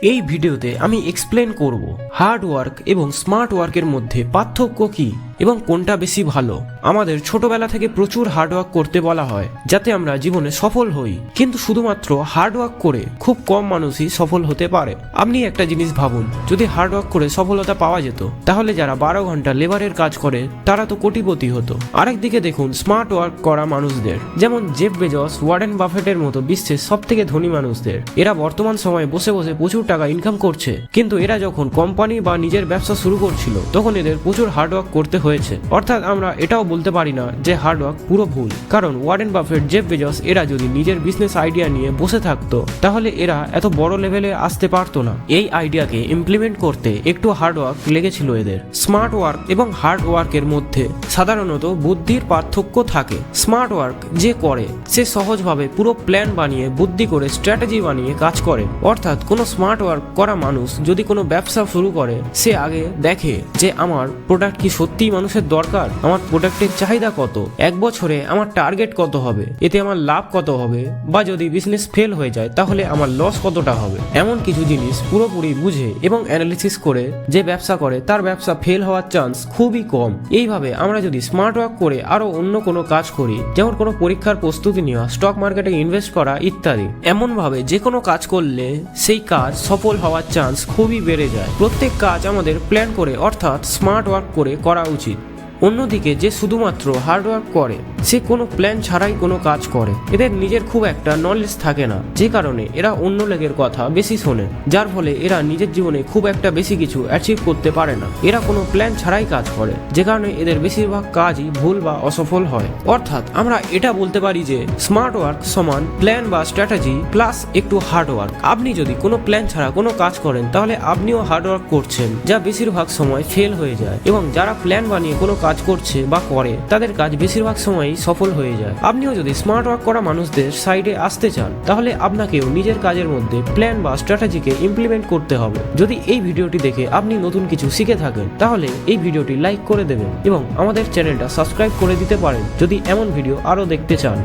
এই ভিডিওতে আমি এক্সপ্লেন করব হার্ড ওয়ার্ক এবং স্মার্ট ওয়ার্কের মধ্যে পার্থক্য কি এবং কোনটা বেশি ভালো। আমাদের ছোটবেলা থেকে প্রচুর হার্ড ওয়ার্ক করতে বলা হয় যাতে আমরা জীবনে সফল হই, কিন্তু শুধুমাত্র হার্ড ওয়ার্ক করে খুব কম মানুষই সফল হতে পারে। আপনি একটা জিনিস ভাবুন, যদি হার্ড ওয়ার্ক করে সফলতা পাওয়া যেত তাহলে যারা 12 ঘন্টা লেবারের কাজ করে তারা তো কোটিপতি হতো। আরেকদিকে দেখুন স্মার্ট ওয়ার্ক করা মানুষদের, যেমন জেফ বেজস, ওয়ারেন বাফেটের মতো বিশ্বের সব থেকে ধনী মানুষদের। এরা বর্তমান সময়ে বসে বসে প্রচুর টাকা ইনকাম করছে, কিন্তু এরা যখন কোম্পানি বা নিজের ব্যবসা শুরু করছিল তখন এদের প্রচুর হার্ড ওয়ার্ক করতে হয়েছে। অর্থাৎ আমরা এটাও বলতে পারি না যে হার্ড ওয়ার্ক পুরো ভুল, কারণ ওয়ারেন বাফেট, জেফ বেজস এরা যদি নিজের বিজনেস আইডিয়া নিয়ে বসে থাকতো তাহলে এরা এত বড় লেভেলে আসতে পারতো না। এই আইডিয়াকে ইমপ্লিমেন্ট করতে একটু হার্ড ওয়ার্ক লেগেছিল এদের। স্মার্ট ওয়ার্ক এবং হার্ড ওয়ার্কের মধ্যে সাধারণত বুদ্ধির পার্থক্য থাকে। স্মার্ট ওয়ার্ক যে করে সে সহজভাবে পুরো প্ল্যান বানিয়ে, বুদ্ধি করে, স্ট্র্যাটেজি বানিয়ে কাজ করে। অর্থাৎ কোনো স্মার্ট ওয়ার্ক করা মানুষ যদি কোনো ব্যবসা শুরু করে, সে আগে দেখে যে আমার প্রোডাক্ট কি সত্যিই মানুষের দরকার, আমার প্রোডাক্টের চাহিদা কত, এক বছরে আমার টার্গেট কত হবে, এতে আমার লাভ কত হবে, বা যদি বিজনেস ফেল হয়ে যায় তাহলে আমার লস কতটা হবে। এমন কিছু জিনিস পুরোপুরি বুঝে এবং অ্যানালিসিস করে যে ব্যবসা করে তার ব্যবসা ফেল হওয়ার চান্স খুবই কম। এইভাবে আমরা যদি স্মার্ট ওয়ার্ক করে আরো অন্য কোনো কাজ করি, যেমন কোনো পরীক্ষার প্রস্তুতি নেওয়া, স্টক মার্কেটে ইনভেস্ট করা ইত্যাদি, এমন ভাবে যে কোনো কাজ করলে সেই কাজ সফল হওয়ার চান্স খুবই বেড়ে যায়। প্রত্যেক কাজ আমাদের প্ল্যান করে অর্থাৎ স্মার্ট ওয়ার্ক করে করা উচিত। অন্যদিকে যে শুধুমাত্র হার্ড ওয়ার্ক করে সে কোনো প্ল্যান ছাড়াই কোনো কাজ করে, এদের নিজের খুব একটা নলেজ থাকে না, যে কারণে এরা অন্য লোকের কথা বেশি শোনে, যার ফলে এরা নিজের জীবনে খুব একটা বেশি কিছু অ্যাচিভ করতে পারে না। এরা কোনো প্ল্যান ছাড়াই কাজ করে, যে কারণে এদের বেশিরভাগ কাজই ভুল বা অসফল হয়। অর্থাৎ আমরা এটা বলতে পারি যে স্মার্ট ওয়ার্ক সমান প্ল্যান বা স্ট্র্যাটেজি প্লাস একটু হার্ড ওয়ার্ক। আপনি যদি কোনো প্ল্যান ছাড়া কোনো কাজ করেন তাহলে আপনিও হার্ড ওয়ার্ক করছেন, যা বেশিরভাগ সময় ফেল হয়ে যায়, এবং যারা প্ল্যান বানিয়ে কোনো কাজ করছে বা করে তাদের কাজ বেশিরভাগ সময়ই সফল হয়ে যায়। আপনিও যদি স্মার্ট ওয়ার্ক করা মানুষদের সাইডে আসতে চান তাহলে আপনাকেও নিজের কাজের মধ্যে প্ল্যান বা স্ট্র্যাটেজিকে ইমপ্লিমেন্ট করতে হবে। যদি এই ভিডিওটি দেখে আপনি নতুন কিছু শিখে থাকেন তাহলে এই ভিডিওটি লাইক করে দেবেন এবং আমাদের চ্যানেলটা সাবস্ক্রাইব করে দিতে পারেন যদি এমন ভিডিও আরো দেখতে চান।